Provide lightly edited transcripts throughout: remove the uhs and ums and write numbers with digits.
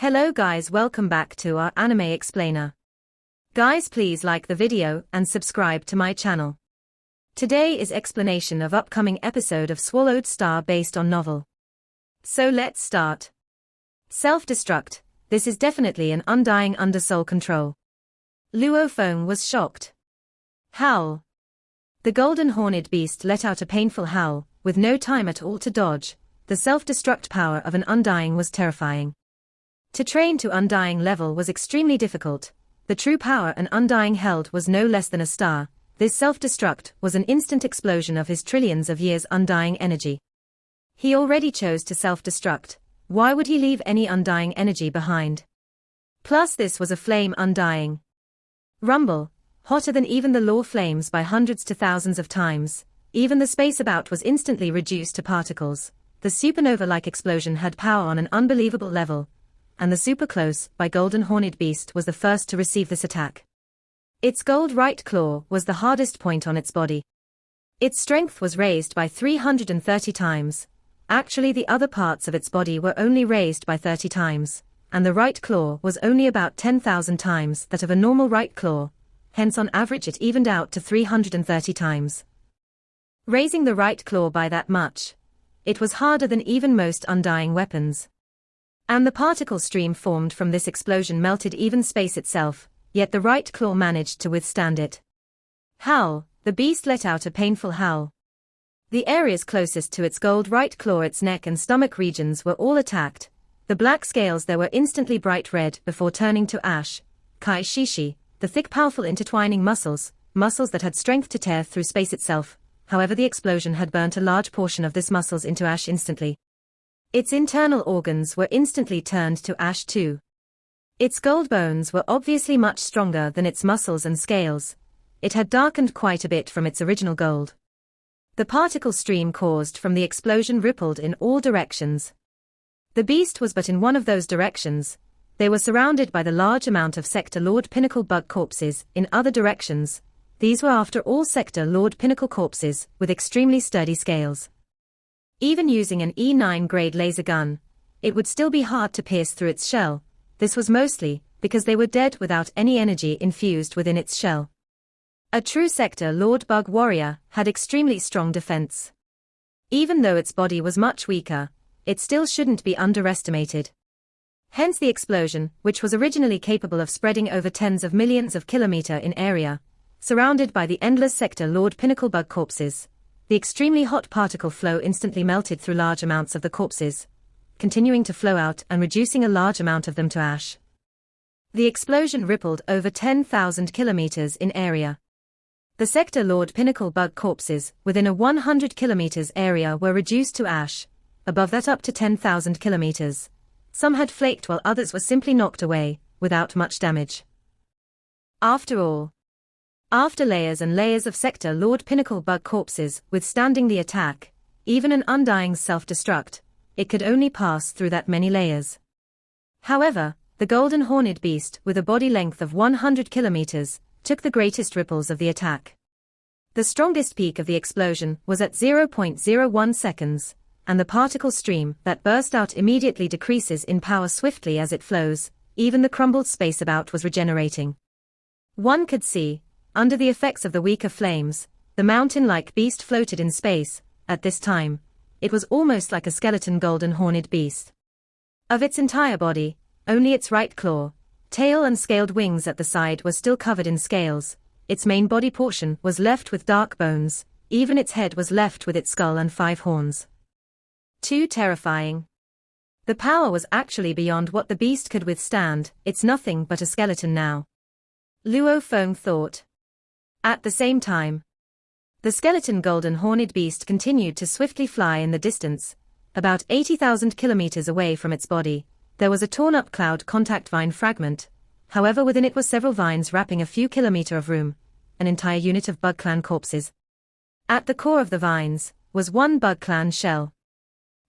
Hello guys, welcome back to our anime explainer. Guys, please like the video and subscribe to my channel. Today is explanation of upcoming episode of Swallowed Star based on novel. So let's start. Self-destruct. This is definitely an undying under soul control. Luo Feng was shocked. Howl. The golden horned beast let out a painful howl, with no time at all to dodge. The self-destruct power of an undying was terrifying. To train to undying level was extremely difficult. The true power an undying held was no less than a star. This self-destruct was an instant explosion of his trillions of years undying energy. He already chose to self-destruct. Why would he leave any undying energy behind? Plus this was a flame undying. Rumble, hotter than even the law flames by hundreds to thousands of times. Even the space about was instantly reduced to particles. The supernova-like explosion had power on an unbelievable level. And the super close by golden horned beast was the first to receive this attack. Its gold right claw was the hardest point on its body. Its strength was raised by 330 times. Actually, the other parts of its body were only raised by 30 times, and the right claw was only about 10,000 times that of a normal right claw. Hence on average it evened out to 330 times. Raising the right claw by that much, it was harder than even most undying weapons. And the particle stream formed from this explosion melted even space itself, yet the right claw managed to withstand it. Howl, the beast let out a painful howl. The areas closest to its gold right claw, its neck and stomach regions were all attacked. The black scales there were instantly bright red before turning to ash. Kai Shishi, the thick powerful intertwining muscles that had strength to tear through space itself. However, the explosion had burnt a large portion of this muscles into ash instantly. Its internal organs were instantly turned to ash too. Its gold bones were obviously much stronger than its muscles and scales. It had darkened quite a bit from its original gold. The particle stream caused from the explosion rippled in all directions. The beast was but in one of those directions. They were surrounded by the large amount of Sector Lord Pinnacle bug corpses in other directions. These were after all Sector Lord Pinnacle corpses with extremely sturdy scales. Even using an E9 grade laser gun, it would still be hard to pierce through its shell. This was mostly because they were dead without any energy infused within its shell. A true Sector Lord Bug Warrior had extremely strong defense. Even though its body was much weaker, it still shouldn't be underestimated. Hence the explosion, which was originally capable of spreading over tens of millions of kilometers in area, surrounded by the endless Sector Lord Pinnacle bug corpses. The extremely hot particle flow instantly melted through large amounts of the corpses, continuing to flow out and reducing a large amount of them to ash. The explosion rippled over 10,000 kilometers in area. The Sector Lord Pinnacle bug corpses within a 100 kilometers area were reduced to ash, above that up to 10,000 kilometers. Some had flaked while others were simply knocked away, without much damage. After all, after layers and layers of Sector Lord Pinnacle bug corpses withstanding the attack, even an undying self-destruct, it could only pass through that many layers. However, the golden horned beast with a body length of 100 kilometers took the greatest ripples of the attack. The strongest peak of the explosion was at 0.01 seconds, and the particle stream that burst out immediately decreases in power swiftly as it flows. Even the crumbled space about was regenerating. One could see, under the effects of the weaker flames, the mountain-like beast floated in space. At this time, it was almost like a skeleton golden horned beast. Of its entire body, only its right claw, tail and scaled wings at the side were still covered in scales. Its main body portion was left with dark bones. Even its head was left with its skull and 5 horns. Too terrifying. The power was actually beyond what the beast could withstand. It's nothing but a skeleton now, Luo Feng thought. At the same time, the skeleton golden horned beast continued to swiftly fly in the distance. About 80,000 kilometers away from its body, there was a torn-up cloud contact vine fragment. However, within it were several vines wrapping a few kilometers of room, an entire unit of bug clan corpses. At the core of the vines was one bug clan shell.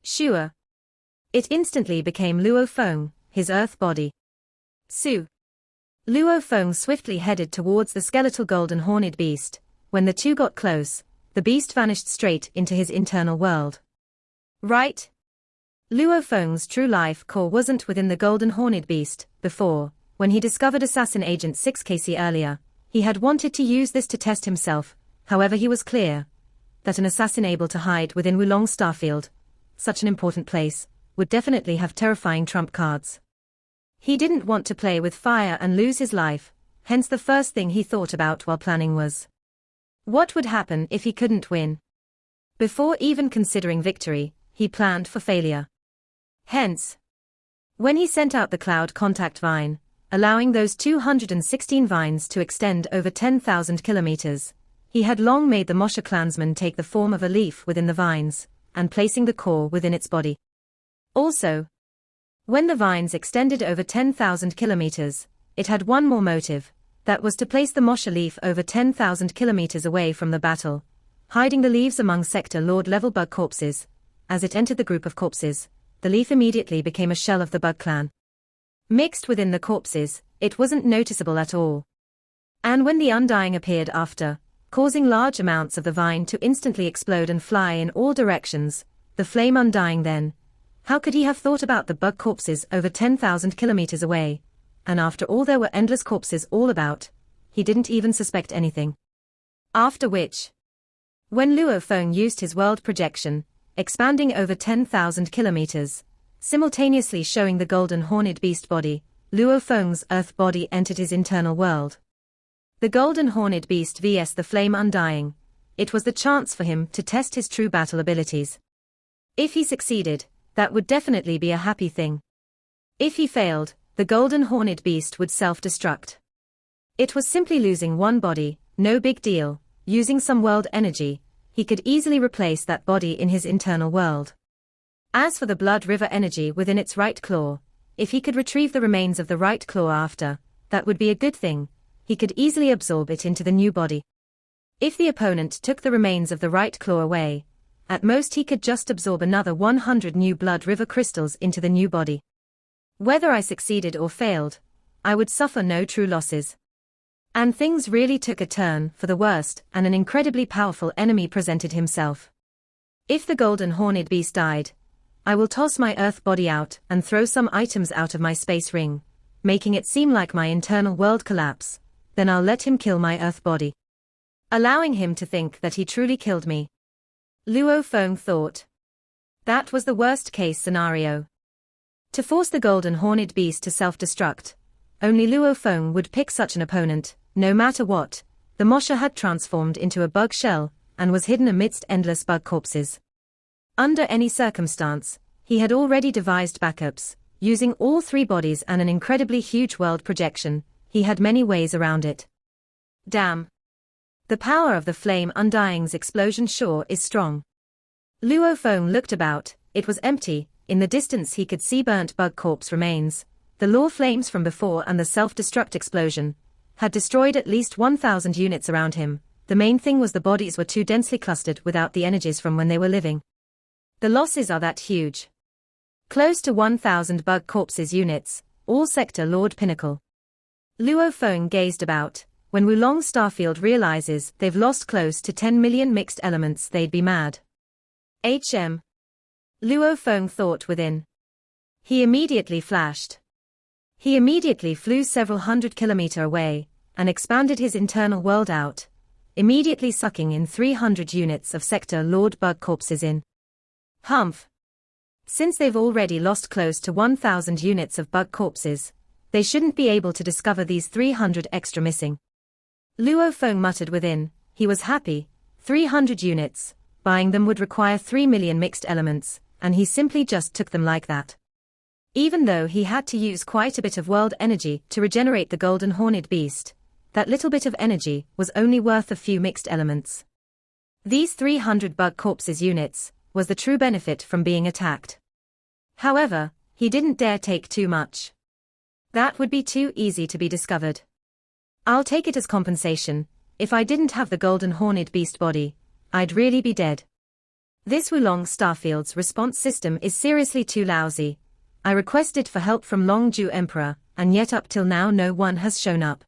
Sure. It instantly became Luo Feng, his earth body. Su. Luo Feng swiftly headed towards the skeletal golden horned beast. When the two got close, the beast vanished straight into his internal world. Right? Luo Feng's true life core wasn't within the golden horned beast. Before, when he discovered Assassin Agent 6KC earlier, he had wanted to use this to test himself. However, he was clear that an assassin able to hide within Wulong Starfield, such an important place, would definitely have terrifying trump cards. He didn't want to play with fire and lose his life, hence the first thing he thought about while planning was what would happen if he couldn't win. Before even considering victory, he planned for failure. Hence, when he sent out the cloud contact vine, allowing those 216 vines to extend over 10,000 kilometers, he had long made the Mosha clansman take the form of a leaf within the vines, and placing the core within its body. Also, when the vines extended over 10,000 kilometers, it had one more motive, that was to place the Mosha leaf over 10,000 kilometers away from the battle, hiding the leaves among Sector Lord level bug corpses. As it entered the group of corpses, the leaf immediately became a shell of the bug clan. Mixed within the corpses, it wasn't noticeable at all. And when the Undying appeared after, causing large amounts of the vine to instantly explode and fly in all directions, the flame Undying then, how could he have thought about the bug corpses over 10,000 kilometers away? And after all there were endless corpses all about, he didn't even suspect anything. After which, when Luo Feng used his world projection, expanding over 10,000 kilometers, simultaneously showing the golden horned beast body, Luo Feng's earth body entered his internal world. The golden horned beast vs the flame Undying, it was the chance for him to test his true battle abilities. If he succeeded, that would definitely be a happy thing. If he failed, the golden horned beast would self-destruct. It was simply losing one body, no big deal. Using some world energy, he could easily replace that body in his internal world. As for the blood river energy within its right claw, if he could retrieve the remains of the right claw after, that would be a good thing. He could easily absorb it into the new body. If the opponent took the remains of the right claw away, at most he could just absorb another 100 new blood river crystals into the new body. Whether I succeeded or failed, I would suffer no true losses. And things really took a turn for the worst, and an incredibly powerful enemy presented himself. If the golden horned beast died, I will toss my earth body out and throw some items out of my space ring, making it seem like my internal world collapse. Then I'll let him kill my earth body, allowing him to think that he truly killed me. Luo Feng thought. That was the worst case scenario. To force the golden horned beast to self-destruct, only Luo Feng would pick such an opponent. No matter what, the Mosha had transformed into a bug shell, and was hidden amidst endless bug corpses. Under any circumstance, he had already devised backups, using all three bodies and an incredibly huge world projection. He had many ways around it. Damn. The power of the flame Undying's explosion sure is strong. Luo Feng looked about, it was empty. In the distance he could see burnt bug corpse remains. The law flames from before and the self-destruct explosion had destroyed at least 1,000 units around him. The main thing was the bodies were too densely clustered without the energies from when they were living. The losses are that huge. Close to 1,000 bug corpses units, all Sector Lord Pinnacle. Luo Feng gazed about. When Wulong Starfield realizes they've lost close to 10 million mixed elements, they'd be mad. Luo Feng thought within. He immediately flashed. He immediately flew several hundred kilometers away, and expanded his internal world out, immediately sucking in 300 units of Sector Lord bug corpses in. Humph. Since they've already lost close to 1,000 units of bug corpses, they shouldn't be able to discover these 300 extra missing. Luo Feng muttered within. He was happy. 300 units, buying them would require 3 million mixed elements, and he simply just took them like that. Even though he had to use quite a bit of world energy to regenerate the golden horned beast, that little bit of energy was only worth a few mixed elements. These 300 bug corpses units was the true benefit from being attacked. However, he didn't dare take too much. That would be too easy to be discovered. I'll take it as compensation. If I didn't have the golden horned beast body, I'd really be dead. This Wulong Starfield's response system is seriously too lousy. I requested for help from Longju Emperor, and yet up till now no one has shown up.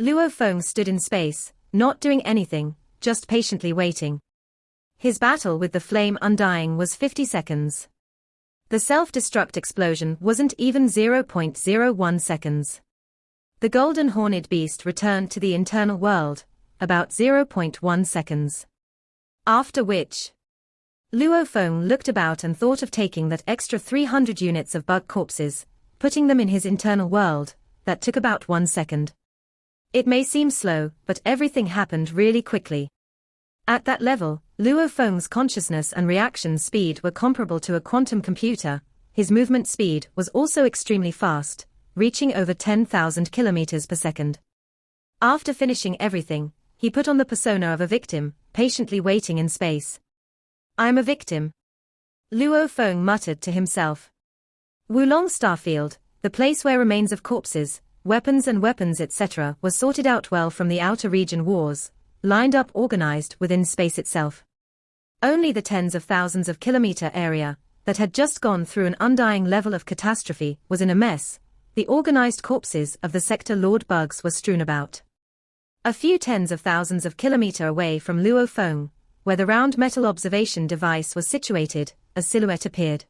Luo Feng stood in space, not doing anything, just patiently waiting. His battle with the flame Undying was 50 seconds. The self-destruct explosion wasn't even 0.01 seconds. The golden horned beast returned to the internal world, about 0.1 seconds. After which, Luo Feng looked about and thought of taking that extra 300 units of bug corpses, putting them in his internal world. That took about 1 second. It may seem slow, but everything happened really quickly. At that level, Luo Feng's consciousness and reaction speed were comparable to a quantum computer. His movement speed was also extremely fast, reaching over 10,000 kilometers per second. After finishing everything, he put on the persona of a victim, patiently waiting in space. "I'm a victim," Luo Feng muttered to himself. Wulong Starfield, the place where remains of corpses, weapons etc. was sorted out well from the outer region wars, lined up organized within space itself. Only the tens of thousands of kilometer area that had just gone through an undying level of catastrophe was in a mess. The organized corpses of the sector Lord Bugs were strewn about. A few tens of thousands of kilometer away from Luo Feng, where the round metal observation device was situated, a silhouette appeared.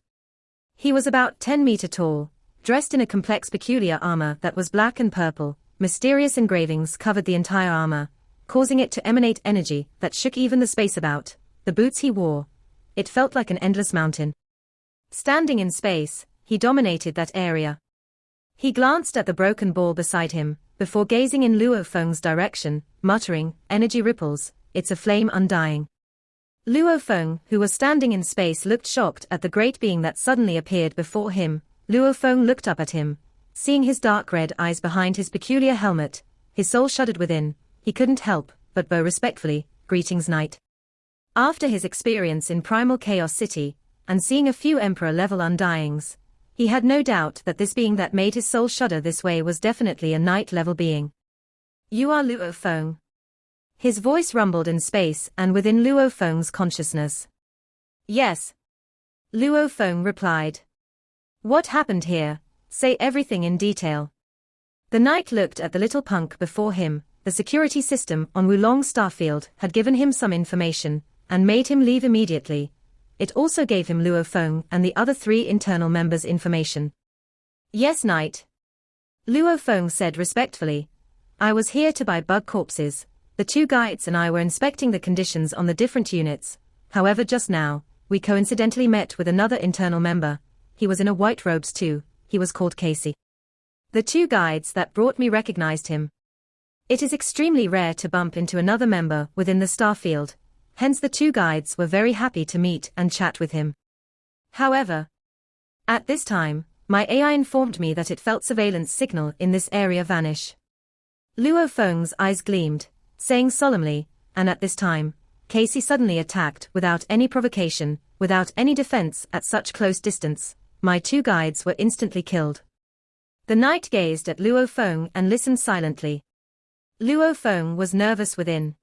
He was about 10 meters tall, dressed in a complex peculiar armor that was black and purple. Mysterious engravings covered the entire armor, causing it to emanate energy that shook even the space about. The boots he wore, it felt like an endless mountain. Standing in space, he dominated that area. He glanced at the broken ball beside him, before gazing in Luo Feng's direction, muttering, "Energy ripples, it's a flame undying." Luo Feng, who was standing in space, looked shocked at the great being that suddenly appeared before him. Luo Feng looked up at him. Seeing his dark red eyes behind his peculiar helmet, his soul shuddered within. He couldn't help but bow respectfully. "Greetings, knight." After his experience in Primal Chaos City, and seeing a few Emperor-level undyings, he had no doubt that this being that made his soul shudder this way was definitely a knight-level being. "You are Luo Feng?" His voice rumbled in space and within Luo Feng's consciousness. "Yes," Luo Feng replied. "What happened here? Say everything in detail." The knight looked at the little punk before him. The security system on Wulong Starfield had given him some information, and made him leave immediately. It also gave him Luo Feng and the other 3 internal members information. "Yes, knight," Luo Feng said respectfully. "I was here to buy bug corpses. The 2 guides and I were inspecting the conditions on the different units. However, just now, we coincidentally met with another internal member. He was in a white robes too. He was called Casey. The 2 guides that brought me recognized him. It is extremely rare to bump into another member within the Starfield, hence the 2 guides were very happy to meet and chat with him. However, at this time, my AI informed me that it felt surveillance signal in this area vanish." Luo Feng's eyes gleamed, saying solemnly, "And at this time, Casey suddenly attacked without any provocation, without any defense at such close distance. My 2 guides were instantly killed." The knight gazed at Luo Feng and listened silently. Luo Feng was nervous within.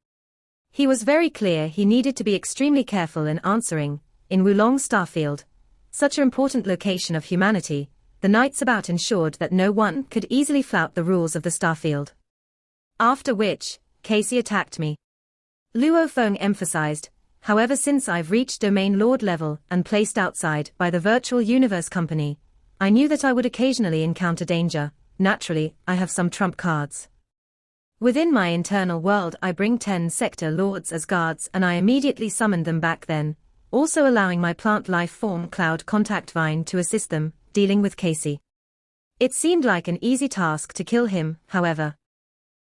He was very clear he needed to be extremely careful in answering. In Wulong Starfield, such an important location of humanity, the knights about ensured that no one could easily flout the rules of the Starfield. After which, "Casey attacked me," Luo Feng emphasized. "However, since I've reached Domain Lord level and placed outside by the Virtual Universe Company, I knew that I would occasionally encounter danger. Naturally, I have some trump cards. Within my internal world I bring 10 sector lords as guards and I immediately summoned them back then, also allowing my plant life form Cloud Contact Vine to assist them, dealing with Casey. It seemed like an easy task to kill him, however.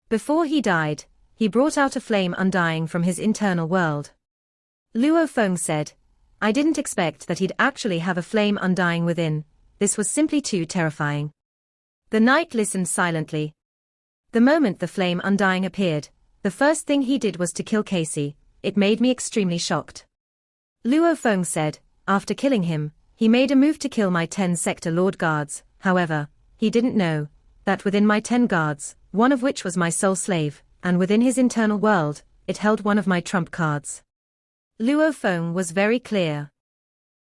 Before he died, he brought out a flame undying from his internal world." Luo Feng said, "I didn't expect that he'd actually have a flame undying within. This was simply too terrifying." The knight listened silently. The moment the flame undying appeared, the first thing he did was to kill Casey. It made me extremely shocked. Luo Feng said, "After killing him, he made a move to kill my 10 sector lord guards. However, he didn't know that within my 10 guards, one of which was my soul slave, and within his internal world, it held one of my trump cards." Luo Feng was very clear.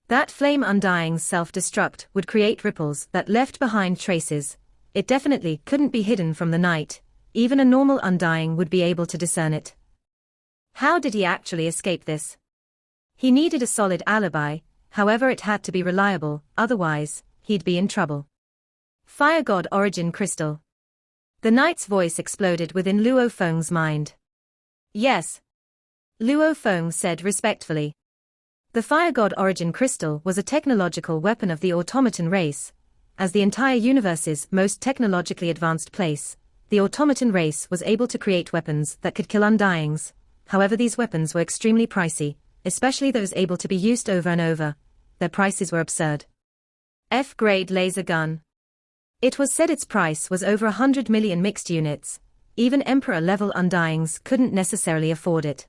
That flame undying's self-destruct would create ripples that left behind traces. It definitely couldn't be hidden from the knight. Even a normal undying would be able to discern it. How did he actually escape this? He needed a solid alibi. however it had to be reliable, otherwise, he'd be in trouble. Fire God Origin Crystal. The knight's voice exploded within Luo Feng's mind. Yes. Luo Feng said respectfully. The Fire God Origin Crystal was a technological weapon of the automaton race. As the entire universe's most technologically advanced place, the automaton race was able to create weapons that could kill undyings. However, these weapons were extremely pricey, especially those able to be used over and over. Their prices were absurd. F-grade laser gun. It was said its price was over 100 million mixed units. Even Emperor-level undyings couldn't necessarily afford it.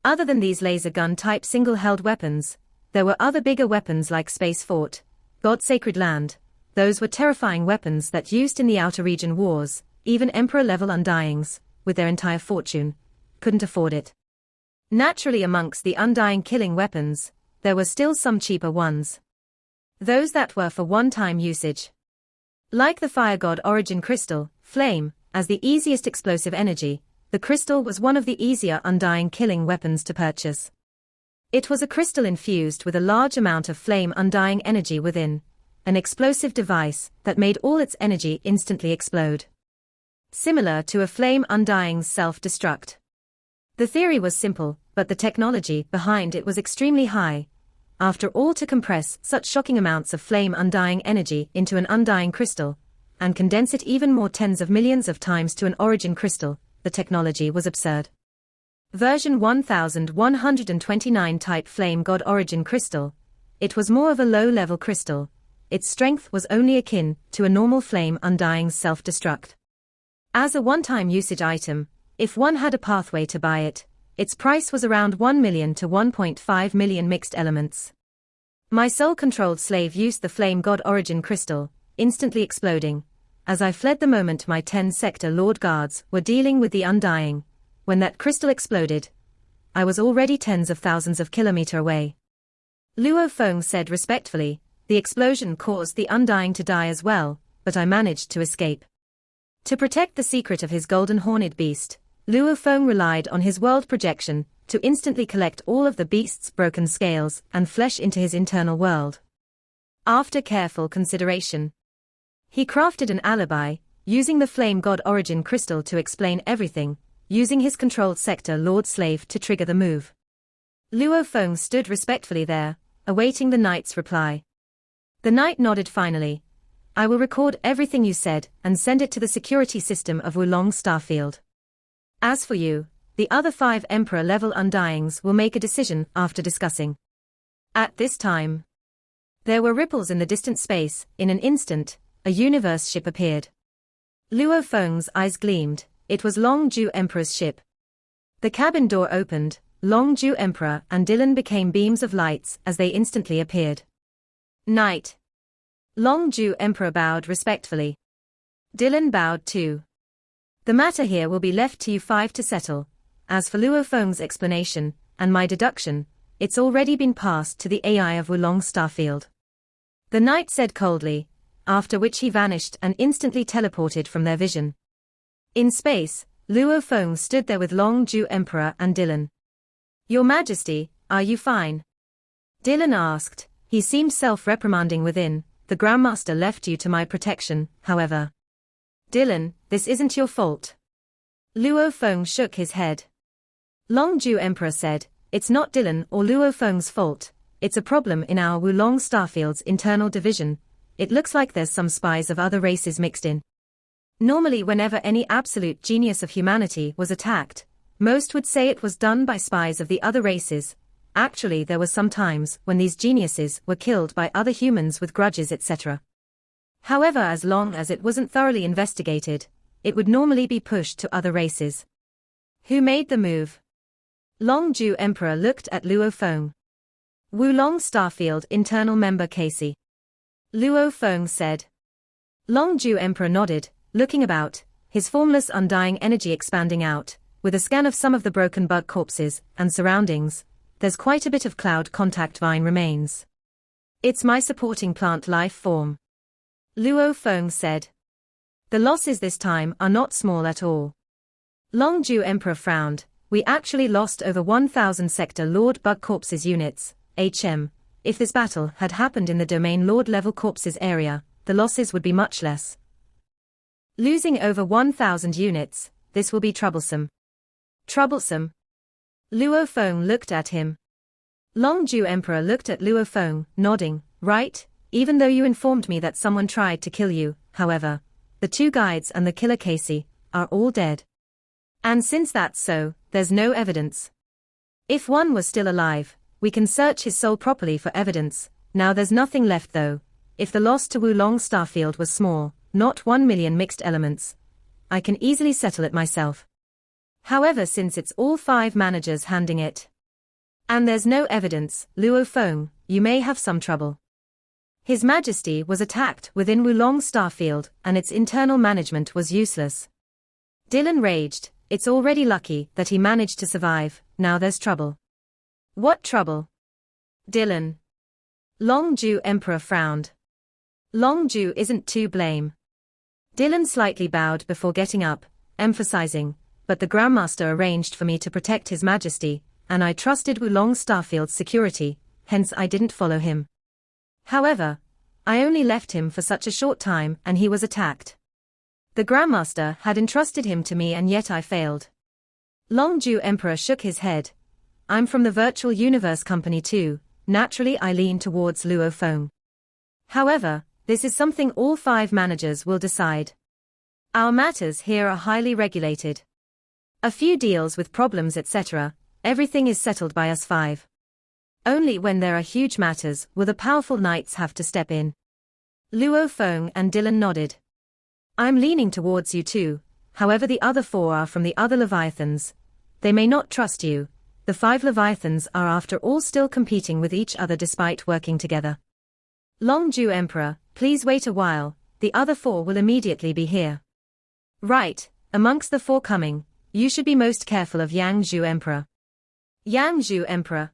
Other than these laser gun-type single-held weapons, there were other bigger weapons like Space Fort, God's Sacred Land. Those were terrifying weapons that used in the outer region wars. Even Emperor-level undyings, with their entire fortune, couldn't afford it. Naturally, amongst the undying killing weapons, there were still some cheaper ones. Those that were for one-time usage. Like the Fire God Origin Crystal, Flame, as the easiest explosive energy, the crystal was one of the easier undying killing weapons to purchase. It was a crystal infused with a large amount of flame undying energy within, an explosive device that made all its energy instantly explode. Similar to a flame undying's self-destruct. The theory was simple, but the technology behind it was extremely high. After all, to compress such shocking amounts of flame undying energy into an undying crystal, and condense it even more tens of millions of times to an origin crystal, the technology was absurd. Version 1129 type Flame God Origin Crystal. It was more of a low-level crystal. Its strength was only akin to a normal flame undying's self-destruct. As a one-time usage item, if one had a pathway to buy it, its price was around 1 million to 1.5 million mixed elements. My soul-controlled slave used the Flame God Origin Crystal, instantly exploding, as I fled the moment my 10-sector Lord Guards were dealing with the undying. When that crystal exploded, I was already tens of thousands of kilometers away. Luo Feng said respectfully, the explosion caused the undying to die as well, but I managed to escape. To protect the secret of his golden horned beast, Luo Feng relied on his world projection to instantly collect all of the beast's broken scales and flesh into his internal world. After careful consideration, he crafted an alibi, using the Flame God Origin Crystal to explain everything, using his controlled sector Lord Slave to trigger the move. Luo Feng stood respectfully there, awaiting the knight's reply. The knight nodded finally. I will record everything you said and send it to the security system of Wulong Starfield. As for you, the other 5 Emperor-level undyings will make a decision after discussing. At this time, there were ripples in the distant space. In an instant, a universe ship appeared. Luo Feng's eyes gleamed. It was Long Ju Emperor's ship. The cabin door opened. Long Ju Emperor and Dylan became beams of lights as they instantly appeared. Knight. Long Ju Emperor bowed respectfully. Dylan bowed too. The matter here will be left to you 5 to settle. As for Luo Feng's explanation, and my deduction, it's already been passed to the AI of Wulong Starfield. The knight said coldly, after which he vanished and instantly teleported from their vision. In space, Luo Feng stood there with Long Ju Emperor and Dylan. Your Majesty, are you fine? Dylan asked. He seemed self-reprimanding within. The Grandmaster left you to my protection, however. Dylan, this isn't your fault. Luo Feng shook his head. Long Ju Emperor said, it's not Dylan or Luo Feng's fault. It's a problem in our Wulong Starfield's internal division. It looks like there's some spies of other races mixed in. Normally, whenever any absolute genius of humanity was attacked, most would say it was done by spies of the other races. Actually, there were some times when these geniuses were killed by other humans with grudges, etc. However, as long as it wasn't thoroughly investigated, it would normally be pushed to other races. Who made the move? Long Ju Emperor looked at Luo Feng. Wulong Starfield internal member Casey. Luo Feng said. Long Ju Emperor nodded, looking about, his formless undying energy expanding out. With a scan of some of the broken bug corpses and surroundings, there's quite a bit of cloud contact vine remains. It's my supporting plant life form. Luo Feng said. The losses this time are not small at all. Long Ju Emperor frowned. We actually lost over 1,000 sector Lord Bug Corpses units, HM. If this battle had happened in the Domain Lord level corpses area, the losses would be much less. Losing over 1,000 units, this will be troublesome. Troublesome? Luo Feng looked at him. Longju Emperor looked at Luo Feng, nodding, right, even though you informed me that someone tried to kill you, however, the 2 guides and the killer Casey are all dead. And since that's so, there's no evidence. If one was still alive, we can search his soul properly for evidence. Now there's nothing left though. If the loss to Wulong Starfield was small, not 1 million mixed elements, I can easily settle it myself. However, since it's all 5 managers handing it, and there's no evidence, Luo Feng, you may have some trouble. His Majesty was attacked within Wulong Starfield, and its internal management was useless. Dylan raged. It's already lucky that he managed to survive, now there's trouble. What trouble? Dylan. Longju Emperor frowned. Longju isn't to blame. Dylan slightly bowed before getting up, emphasizing, but the Grandmaster arranged for me to protect His Majesty, and I trusted Wulong Starfield's security, hence I didn't follow him. However, I only left him for such a short time and he was attacked. The Grandmaster had entrusted him to me and yet I failed. Longju Emperor shook his head. I'm from the Virtual Universe Company too, naturally I lean towards Luo Feng. However, this is something all 5 managers will decide. Our matters here are highly regulated. A few deals with problems etc., everything is settled by us 5. Only when there are huge matters will the powerful knights have to step in. Luo Feng and Dylan nodded. I'm leaning towards you too, however the other 4 are from the other Leviathans. They may not trust you. The 5 Leviathans are after all still competing with each other despite working together. Longju Emperor, please wait a while, the other 4 will immediately be here. Right, amongst the 4 coming, you should be most careful of Yangzhou Emperor. Yangzhou Emperor.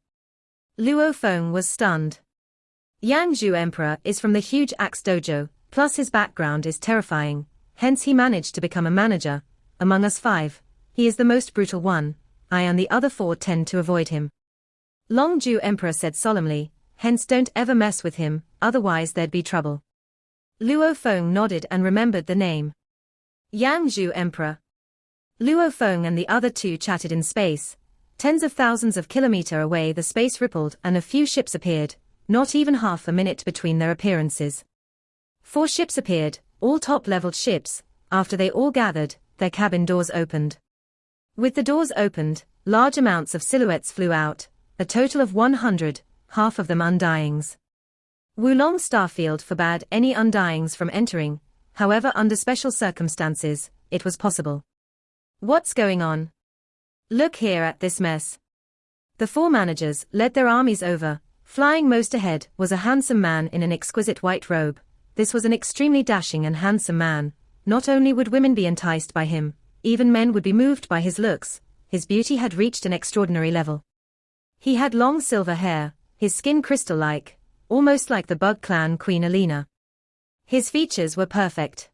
Luo Feng was stunned. Yangzhou Emperor is from the huge Axe Dojo, plus his background is terrifying, hence he managed to become a manager. Among us 5, he is the most brutal one, I and the other 4 tend to avoid him. Longju Emperor said solemnly, hence don't ever mess with him, otherwise there'd be trouble. Luo Feng nodded and remembered the name. Yangzhou Emperor. Luo Feng and the other 2 chatted in space. Tens of thousands of kilometers away the space rippled and a few ships appeared, not even half a minute between their appearances. 4 ships appeared, all top-leveled ships. After they all gathered, their cabin doors opened. With the doors opened, large amounts of silhouettes flew out, a total of 100, half of them undyings. Wulong Starfield forbade any undyings from entering, however under special circumstances, it was possible. What's going on? Look here at this mess. The 4 managers led their armies over. Flying most ahead was a handsome man in an exquisite white robe. This was an extremely dashing and handsome man. Not only would women be enticed by him, even men would be moved by his looks. His beauty had reached an extraordinary level. He had long silver hair, his skin crystal-like, almost like the Bug Clan Queen Alina. His features were perfect.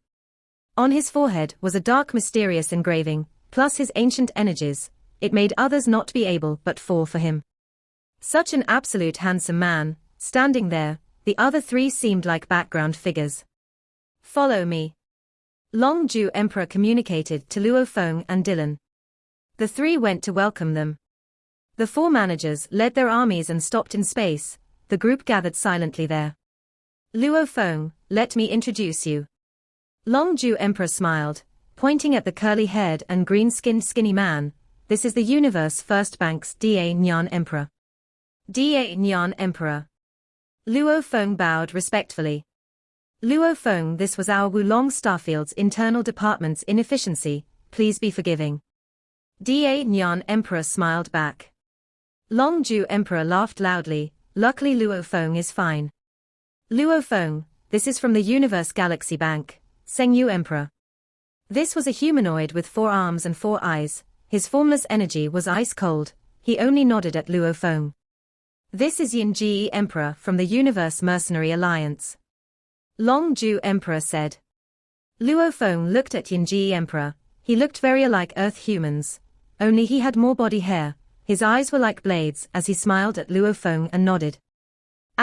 On his forehead was a dark mysterious engraving, plus his ancient energies. It made others not be able but fall for him. Such an absolute handsome man, standing there, the other 3 seemed like background figures. Follow me. Longju Emperor communicated to Luo Feng and Dylan. The 3 went to welcome them. The 4 managers led their armies and stopped in space. The group gathered silently there. Luo Feng, let me introduce you. Longju Emperor smiled, pointing at the curly-haired and green-skinned skinny man. This is the Universe First Bank's Da Nyan Emperor. Da Nyan Emperor. Luo Feng bowed respectfully. Luo Feng, this was our Wulong Starfield's internal department's inefficiency, please be forgiving. Da Nyan Emperor smiled back. Longju Emperor laughed loudly, luckily Luo Feng is fine. Luo Feng, this is from the Universe Galaxy Bank, Sengyu Emperor. This was a humanoid with 4 arms and 4 eyes. His formless energy was ice cold. He only nodded at Luo Feng. This is Yin Ji Emperor from the Universe Mercenary Alliance. Longju Emperor said. Luo Feng looked at Yin Ji Emperor. He looked very alike Earth humans. Only he had more body hair. His eyes were like blades as he smiled at Luo Feng and nodded.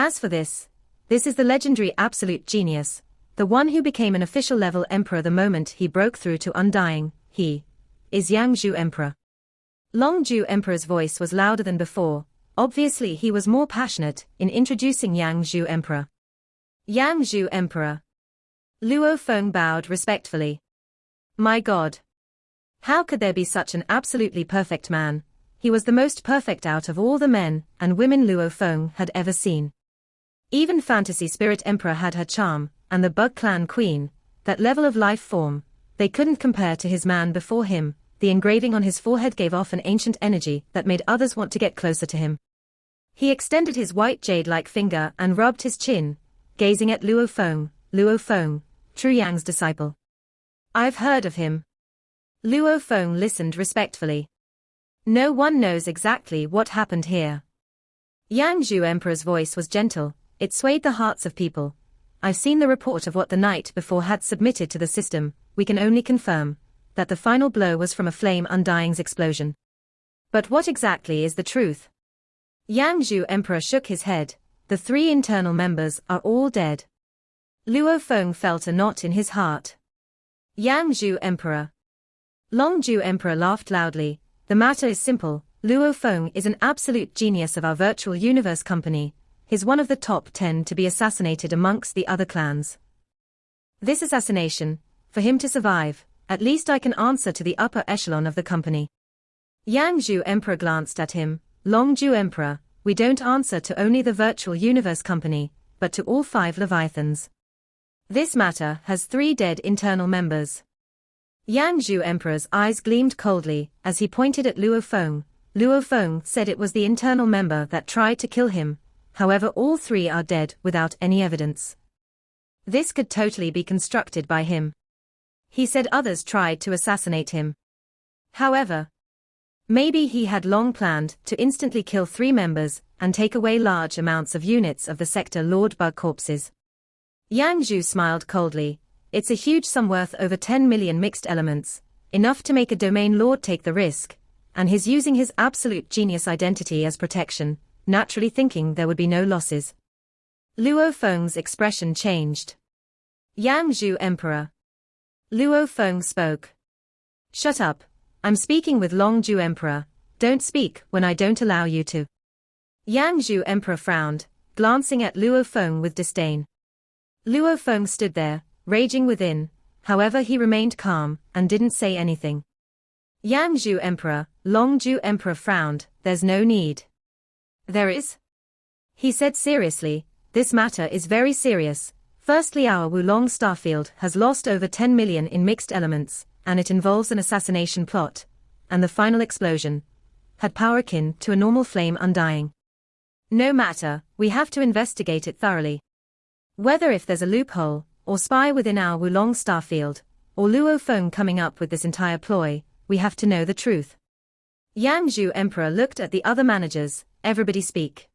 As for this is the legendary absolute genius, the one who became an official level emperor the moment he broke through to Undying. He is Yang Zhu Emperor. Long Zhu Emperor's voice was louder than before. Obviously he was more passionate in introducing Yang Zhu Emperor. Yang Zhu Emperor. Luo Feng bowed respectfully. My God! How could there be such an absolutely perfect man? He was the most perfect out of all the men and women Luo Feng had ever seen. Even Fantasy Spirit Emperor had her charm, and the Bug Clan Queen, that level of life form, they couldn't compare to his man before him. The engraving on his forehead gave off an ancient energy that made others want to get closer to him. He extended his white jade-like finger and rubbed his chin, gazing at Luo Feng, True Yang's disciple. I've heard of him. Luo Feng listened respectfully. No one knows exactly what happened here. Yang Zhu Emperor's voice was gentle, it swayed the hearts of people. I've seen the report of what the night before had submitted to the system. We can only confirm that the final blow was from a flame Undying's explosion. But what exactly is the truth? Yang Zhu Emperor shook his head. The 3 internal members are all dead. Luo Feng felt a knot in his heart. Yang Zhu Emperor. Long Zhu Emperor laughed loudly. The matter is simple. Luo Feng is an absolute genius of our virtual universe company. He's one of the top 10 to be assassinated amongst the other clans. This assassination, for him to survive, at least I can answer to the upper echelon of the company. Yang Zhu Emperor glanced at him. Long Zhu Emperor, we don't answer to only the virtual universe company, but to all 5 Leviathans. This matter has 3 dead internal members. Yang Zhu Emperor's eyes gleamed coldly as he pointed at Luo Feng. Luo Feng said it was the internal member that tried to kill him. However, all 3 are dead without any evidence. This could totally be constructed by him. He said others tried to assassinate him. However, maybe he had long planned to instantly kill 3 members and take away large amounts of units of the Sector Lord Bug corpses. Yang Zhu smiled coldly. It's a huge sum worth over 10 million mixed elements, enough to make a domain lord take the risk, and he's using his absolute genius identity as protection, naturally thinking there would be no losses. Luo Feng's expression changed. Yang Zhu Emperor. Luo Feng spoke. Shut up. I'm speaking with Long Zhu Emperor. Don't speak when I don't allow you to. Yang Zhu Emperor frowned, glancing at Luo Feng with disdain. Luo Feng stood there, raging within, however he remained calm and didn't say anything. Yang Zhu Emperor, Long Zhu Emperor frowned. There's no need. There is? He said seriously, this matter is very serious. Firstly, our Wulong Starfield has lost over 10 million in mixed elements, and it involves an assassination plot, and the final explosion had power akin to a normal flame Undying. No matter, we have to investigate it thoroughly. Whether if there's a loophole, or spy within our Wulong Starfield, or Luo Feng coming up with this entire ploy, we have to know the truth. Yang Zhu Emperor looked at the other managers. Everybody speak.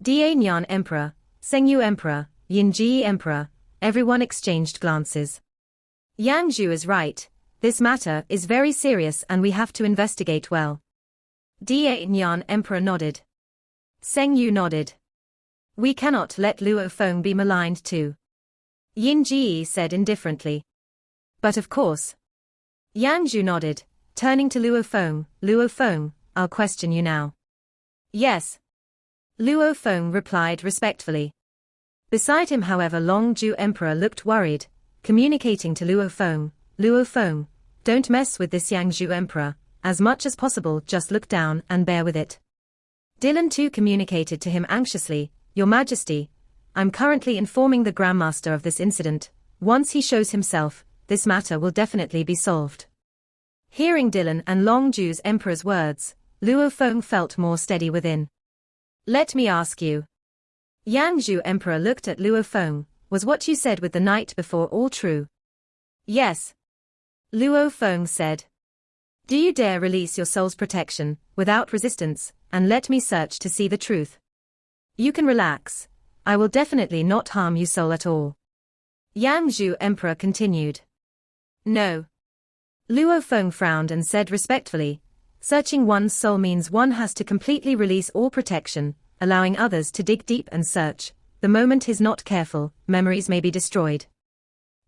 Da Nian Emperor, Sengyu Emperor, Yin Ji Emperor, everyone exchanged glances. Yang Zhu is right, this matter is very serious and we have to investigate well. Da Nian Emperor nodded. Sengyu nodded. We cannot let Luo Feng be maligned too. Yin Ji said indifferently. But of course. Yang Zhu nodded, turning to Luo Feng, I'll question you now. Yes. Luo Feng replied respectfully. Beside him, however, Long Zhu Emperor looked worried, communicating to Luo Feng, don't mess with this Yang Zhu Emperor, as much as possible just look down and bear with it. Dylan too communicated to him anxiously, Your Majesty, I'm currently informing the Grandmaster of this incident. Once he shows himself, this matter will definitely be solved. Hearing Dylan and Long Zhu's Emperor's words, Luo Feng felt more steady within. Let me ask you. Yang Zhu Emperor looked at Luo Feng, was what you said with the night before all true? Yes. Luo Feng said. Do you dare release your soul's protection, without resistance, and let me search to see the truth? You can relax. I will definitely not harm you soul at all. Yang Zhu Emperor continued. No. Luo Feng frowned and said respectfully, searching one's soul means one has to completely release all protection, allowing others to dig deep and search. The moment he's not careful, memories may be destroyed.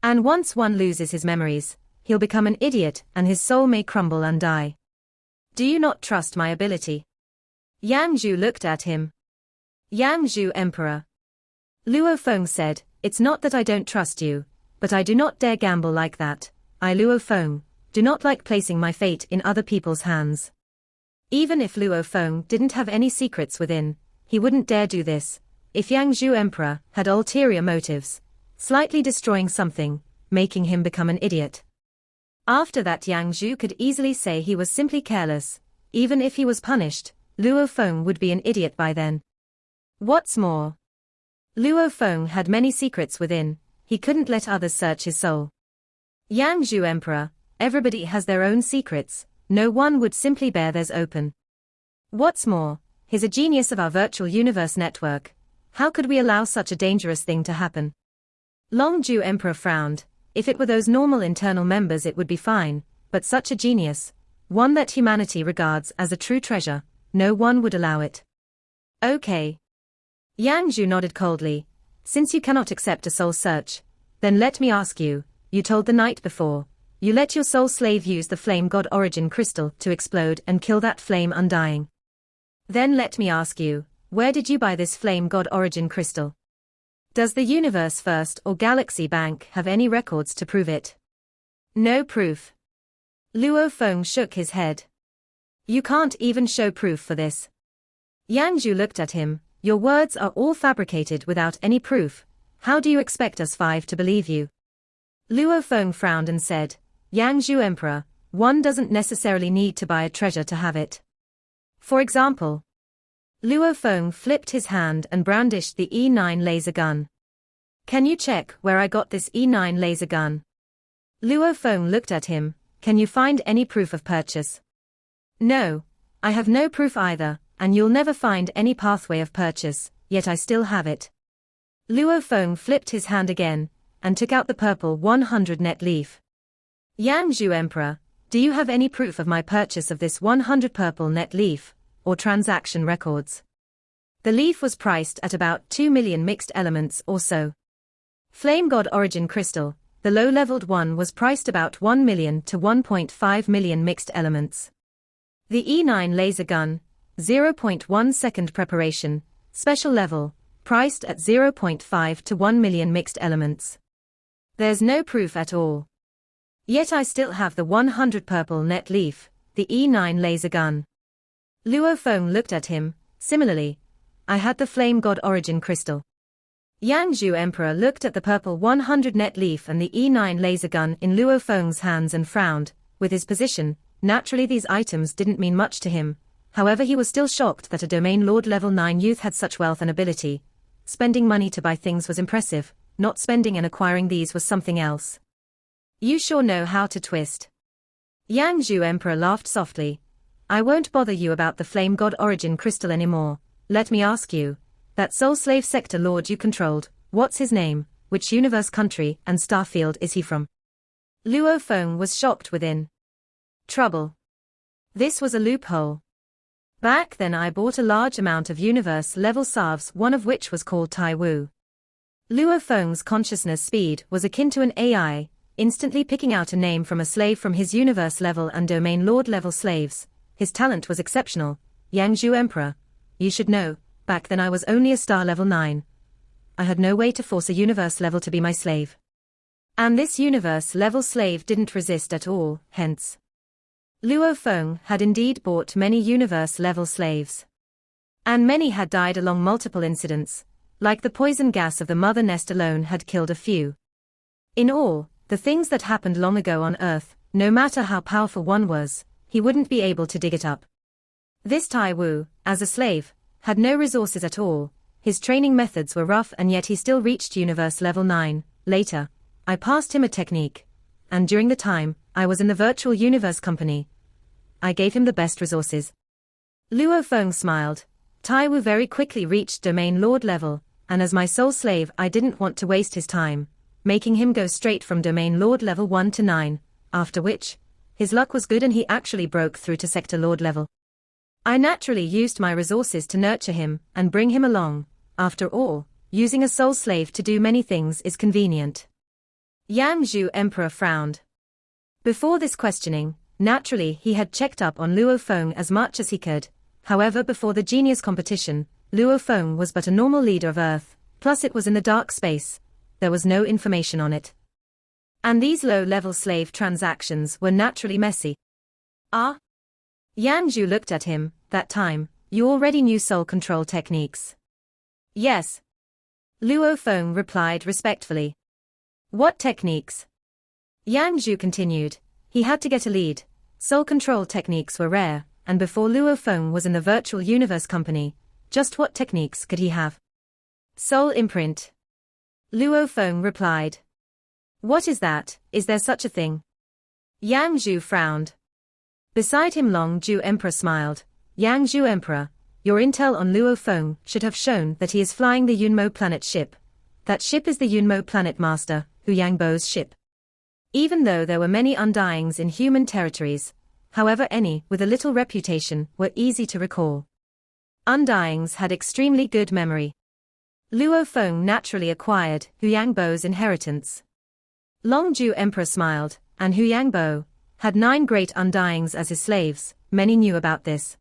And once one loses his memories, he'll become an idiot and his soul may crumble and die. Do you not trust my ability? Yang Zhu looked at him. Yang Zhu Emperor. Luo Feng said, it's not that I don't trust you, but I do not dare gamble like that. I, Luo Feng, do not like placing my fate in other people's hands. Even if Luo Feng didn't have any secrets within, he wouldn't dare do this. If Yang Zhu Emperor had ulterior motives, slightly destroying something, making him become an idiot. After that, Yang Zhu could easily say he was simply careless. Even if he was punished, Luo Feng would be an idiot by then. What's more, Luo Feng had many secrets within, he couldn't let others search his soul. Yang Zhu Emperor, everybody has their own secrets, no one would simply bear theirs open. What's more, he's a genius of our virtual universe network. How could we allow such a dangerous thing to happen? Long Zhu Emperor frowned. If it were those normal internal members it would be fine, but such a genius, one that humanity regards as a true treasure, no one would allow it. Okay. Yang Zhu nodded coldly. Since you cannot accept a soul search, then let me ask you, you told the night before, you let your soul slave use the flame god origin crystal to explode and kill that flame undying. Then let me ask you, where did you buy this flame god origin crystal? Does the Universe First or Galaxy Bank have any records to prove it? No proof. Luo Feng shook his head. You can't even show proof for this. Yang Zhu looked at him. Your words are all fabricated without any proof. How do you expect us five to believe you? Luo Feng frowned and said, Yang Zhu Emperor, one doesn't necessarily need to buy a treasure to have it. For example, Luo Feng flipped his hand and brandished the E9 laser gun. Can you check where I got this E9 laser gun? Luo Feng looked at him. Can you find any proof of purchase? No, I have no proof either, and you'll never find any pathway of purchase, yet I still have it. Luo Feng flipped his hand again, and took out the purple 100 net leaf. Yang Zhu Emperor, do you have any proof of my purchase of this 100 purple net leaf, or transaction records? The leaf was priced at about 2 million mixed elements or so. Flame God Origin Crystal, the low-leveled one, was priced about 1 million to 1.5 million mixed elements. The E9 laser gun, 0.1 second preparation, special level, priced at 0.5 to 1 million mixed elements. There's no proof at all. Yet I still have the 100 purple net leaf, the E9 laser gun. Luo Feng looked at him. Similarly, I had the Flame God Origin Crystal. Yang Zhu Emperor looked at the purple 100 net leaf and the E9 laser gun in Luo Feng's hands and frowned. With his position, naturally these items didn't mean much to him. However, he was still shocked that a Domain Lord level 9 youth had such wealth and ability. Spending money to buy things was impressive, not spending and acquiring these was something else. You sure know how to twist. Yang Zhu Emperor laughed softly. I won't bother you about the Flame God Origin Crystal anymore. Let me ask you, that Soul Slave Sector Lord you controlled, what's his name, which universe, country, and star field is he from? Luo Feng was shocked within. Trouble. This was a loophole. Back then I bought a large amount of universe-level salves, one of which was called Tai Wu. Luo Feng's consciousness speed was akin to an AI, instantly picking out a name from a slave from his universe level and Domain Lord level slaves. His talent was exceptional. Yang Zhu Emperor, you should know, back then I was only a star level 9. I had no way to force a universe level to be my slave. And this universe level slave didn't resist at all, hence. Luo Feng had indeed bought many universe level slaves. And many had died along multiple incidents, like the poison gas of the mother nest alone had killed a few. In all, the things that happened long ago on Earth, no matter how powerful one was, he wouldn't be able to dig it up. This Tai Wu, as a slave, had no resources at all. His training methods were rough and yet he still reached universe level 9. Later, I passed him a technique, and during the time I was in the virtual universe company, I gave him the best resources. Luo Feng smiled. Tai Wu very quickly reached Domain Lord level, and as my soul slave I didn't want to waste his time, making him go straight from Domain Lord level 1 to 9, after which, his luck was good and he actually broke through to Sector Lord level. I naturally used my resources to nurture him and bring him along. After all, using a soul slave to do many things is convenient. Yang Zhu Emperor frowned. Before this questioning, naturally he had checked up on Luo Feng as much as he could. However, before the genius competition, Luo Feng was but a normal leader of Earth, plus it was in the dark space. There was no information on it. And these low-level slave transactions were naturally messy. Ah? Yang Zhu looked at him. That time, you already knew soul control techniques. Yes. Luo Feng replied respectfully. What techniques? Yang Zhu continued. He had to get a lead. Soul control techniques were rare, and before Luo Feng was in the virtual universe company, just what techniques could he have? Soul imprint. Luo Feng replied. What is that? Is there such a thing? Yang Zhu frowned. Beside him Long Zhu Emperor smiled. Yang Zhu Emperor, your intel on Luo Feng should have shown that he is flying the Yunmo planet ship. That ship is the Yunmo planet master, Hu Yangbo's ship. Even though there were many undyings in human territories, however any with a little reputation were easy to recall. Undyings had extremely good memory. Luo Feng naturally acquired Hu Yangbo's inheritance. Long Zhu Emperor smiled, and Hu Yangbo had 9 great undyings as his slaves. Many knew about this.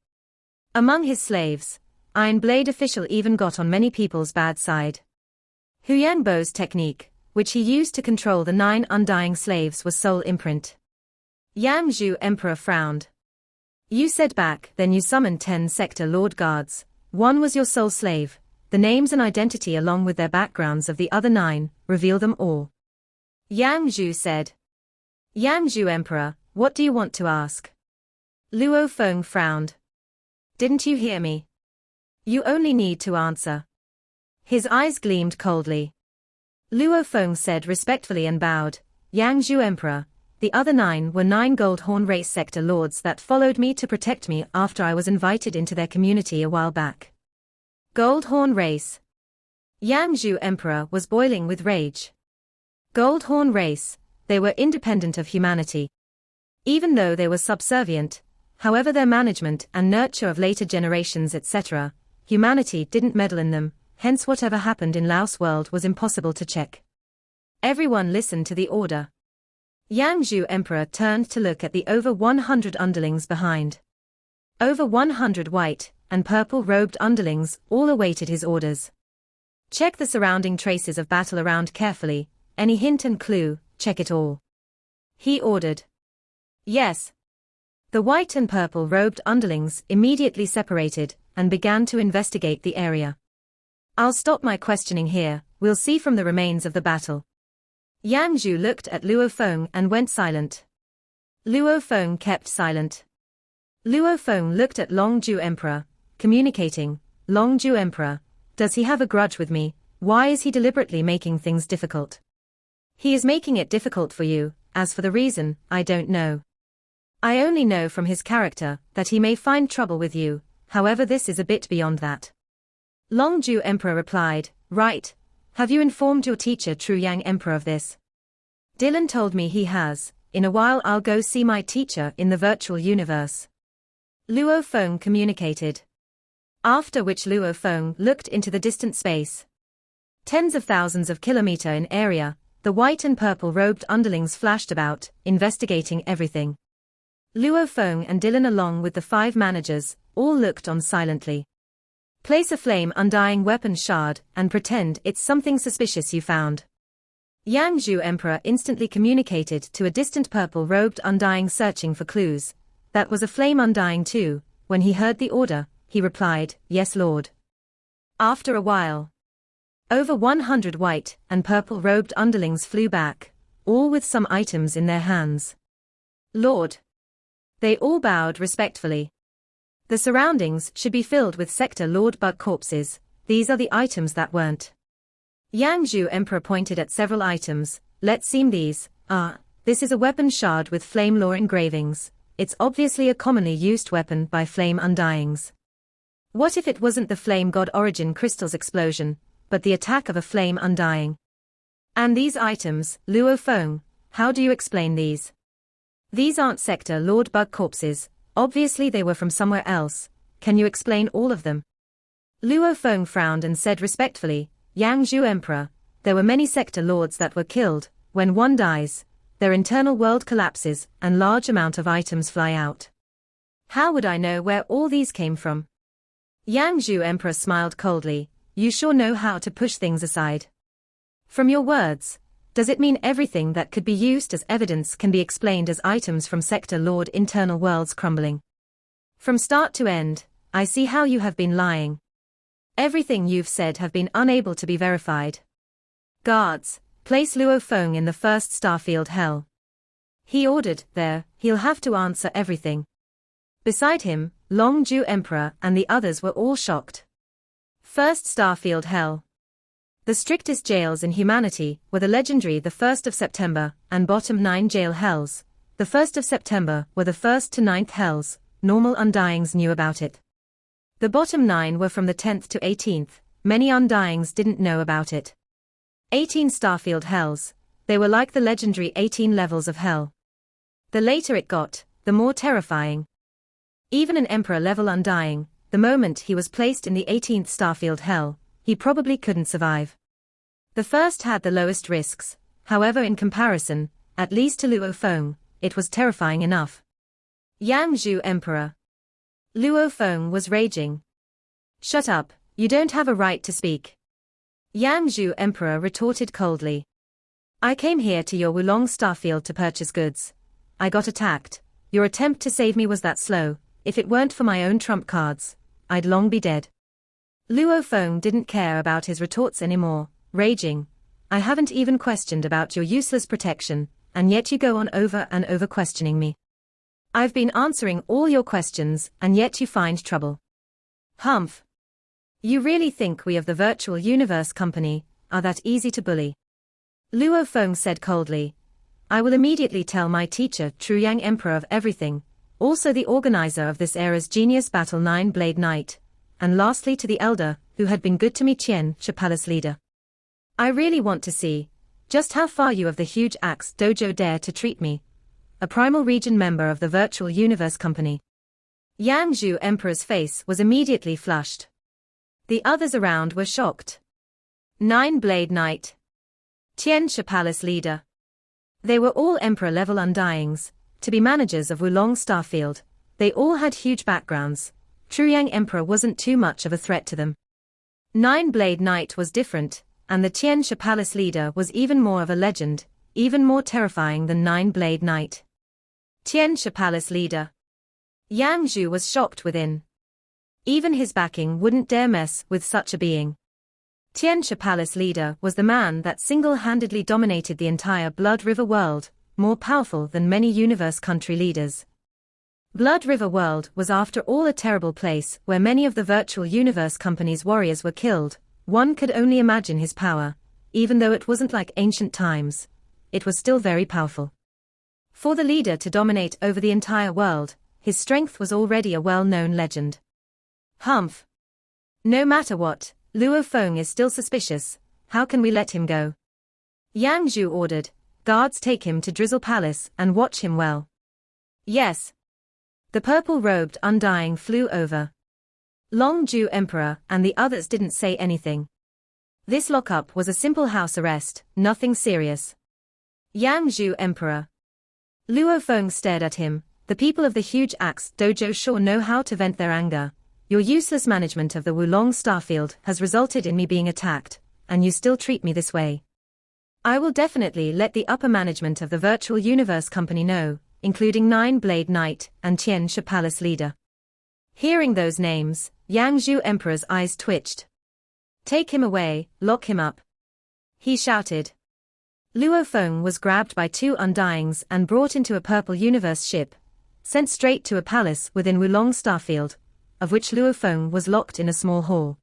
Among his slaves, Iron Blade official even got on many people's bad side. Hu Yangbo's technique, which he used to control the 9 undying slaves, was soul imprint. Yang Zhu Emperor frowned. You said back then you summoned 10 sector lord guards. 1 was your soul slave. The names and identity along with their backgrounds of the other 9, reveal them all. Yang Zhu said. Yang Zhu Emperor, what do you want to ask? Luo Feng frowned. Didn't you hear me? You only need to answer. His eyes gleamed coldly. Luo Feng said respectfully and bowed. Yang Zhu Emperor, the other 9 were 9 Gold Horn race sector lords that followed me to protect me after I was invited into their community a while back. Gold Horn race. Yang Zhu Emperor was boiling with rage. Gold Horn race, they were independent of humanity. Even though they were subservient, however their management and nurture of later generations etc., humanity didn't meddle in them, hence whatever happened in Laos world was impossible to check. Everyone listened to the order. Yang Zhu Emperor turned to look at the over 100 underlings behind. Over 100 white and purple-robed underlings all awaited his orders. Check the surrounding traces of battle around carefully, any hint and clue, check it all. He ordered. Yes. The white and purple-robed underlings immediately separated and began to investigate the area. I'll stop my questioning here, we'll see from the remains of the battle. Yang Zhu looked at Luo Feng and went silent. Luo Feng kept silent. Luo Feng looked at Long Zhu Emperor, communicating. Long Zhu Emperor, does he have a grudge with me? Why is he deliberately making things difficult? He is making it difficult for you. As for the reason, I don't know. I only know from his character that he may find trouble with you, however this is a bit beyond that. Long Zhu Emperor replied, right. Have you informed your teacher True Yang Emperor of this? Dylan told me he has. In a while I'll go see my teacher in the virtual universe. Luo Feng communicated. After which Luo Feng looked into the distant space. Tens of thousands of kilometers in area, the white and purple-robed underlings flashed about, investigating everything. Luo Feng and Dylan along with the 5 managers, all looked on silently. Place a flame undying weapon shard and pretend it's something suspicious you found. Yang Zhu Emperor instantly communicated to a distant purple-robed undying searching for clues. That was a flame undying too. When he heard the order, he replied, yes lord. After a while, over 100 white and purple-robed underlings flew back, all with some items in their hands. Lord. They all bowed respectfully. The surroundings should be filled with sector lord bug corpses. These are the items that weren't. Yang Zhu Emperor pointed at several items. Let's see these. This is a weapon shard with flame lore engravings. It's obviously a commonly used weapon by flame undyings. What if it wasn't the flame god origin crystal's explosion, but the attack of a flame undying? And these items, Luo Feng, how do you explain these? These aren't sector lord bug corpses, obviously they were from somewhere else. can you explain all of them? Luo Feng frowned and said respectfully, Yang Zhu Emperor, there were many sector lords that were killed. When one dies, their internal world collapses and large amount of items fly out. How would I know where all these came from? Yang Zhu Emperor smiled coldly, you sure know how to push things aside. From your words, does it mean everything that could be used as evidence can be explained as items from sector lord internal worlds crumbling? From start to end, I see how you have been lying. Everything you've said have been unable to be verified. Guards, place Luo Feng in the first starfield hell. He ordered. He'll have to answer everything. Beside him, Long Zhu Emperor and the others were all shocked. First starfield hell. The strictest jails in humanity were the legendary the 1st of September and bottom 9 jail hells. The 1st of September were the 1st to 9th hells, normal undyings knew about it. The bottom 9 were from the 10th to 18th, many undyings didn't know about it. 18 starfield hells, they were like the legendary 18 levels of hell. The later it got, the more terrifying. Even an emperor level undying, the moment he was placed in the 18th starfield hell, he probably couldn't survive. The first had the lowest risks, however in comparison, at least to Luo Feng, it was terrifying enough. Yang Zhu Emperor. Luo Feng was raging. Shut up, you don't have a right to speak. Yang Zhu Emperor retorted coldly. I came here to your Wulong Starfield to purchase goods. I got attacked. Your attempt to save me was that slow. If it weren't for my own trump cards, I'd long be dead. Luo Feng didn't care about his retorts anymore, raging. I haven't even questioned about your useless protection, and yet you go on over and over questioning me. I've been answering all your questions, and yet you find trouble. Humph. You really think we of the Virtual Universe Company are that easy to bully? Luo Feng said coldly. I will immediately tell my teacher Truyang Emperor of everything, also the organizer of this era's Genius Battle 9-Blade Knight, and lastly to the elder, who had been good to me Qian, Palace leader. I really want to see just how far you of the Huge Axe Dojo dare to treat me, a primal region member of the Virtual Universe Company. Yang Zhu Emperor's face was immediately flushed. The others around were shocked. 9-Blade Knight. Qian Palace leader. They were all Emperor-level undyings, to be managers of Wulong Starfield. They all had huge backgrounds. Truyang Emperor wasn't too much of a threat to them. 9-Blade Knight was different, and the Qian Palace leader was even more of a legend, even more terrifying than 9-Blade Knight. Qian Palace leader. Yang Zhu was shocked within. Even his backing wouldn't dare mess with such a being. Qian Palace leader was the man that single-handedly dominated the entire Blood River world, more powerful than many universe country leaders. Blood River world was after all a terrible place where many of the Virtual Universe Company's warriors were killed. One could only imagine his power, even though it wasn't like ancient times. It was still very powerful. For the leader to dominate over the entire world, his strength was already a well-known legend. Humph. No matter what, Luo Feng is still suspicious. How can we let him go? Yang Zhu ordered. Guards take him to Drizzle Palace and watch him well. Yes. The purple-robed undying flew over. Long Zhu Emperor and the others didn't say anything. This lockup was a simple house arrest, nothing serious. Yang Zhu Emperor. Luo Feng stared at him. The people of the Huge Axe Dojo sure know how to vent their anger. Your useless management of the Wulong Starfield has resulted in me being attacked, and you still treat me this way. I will definitely let the upper management of the Virtual Universe Company know, including 9-Blade Knight and Qian Palace leader. Hearing those names, Yang Zhu Emperor's eyes twitched. Take him away, lock him up. He shouted. Luo Feng was grabbed by 2 undyings and brought into a Purple Universe ship, sent straight to a palace within Wulong Starfield, of which Luo Feng was locked in a small hall.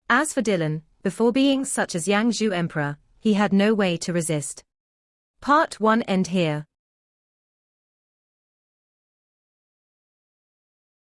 As for Dylan, before beings such as Yang Zhu Emperor, he had no way to resist. Part 1 end here.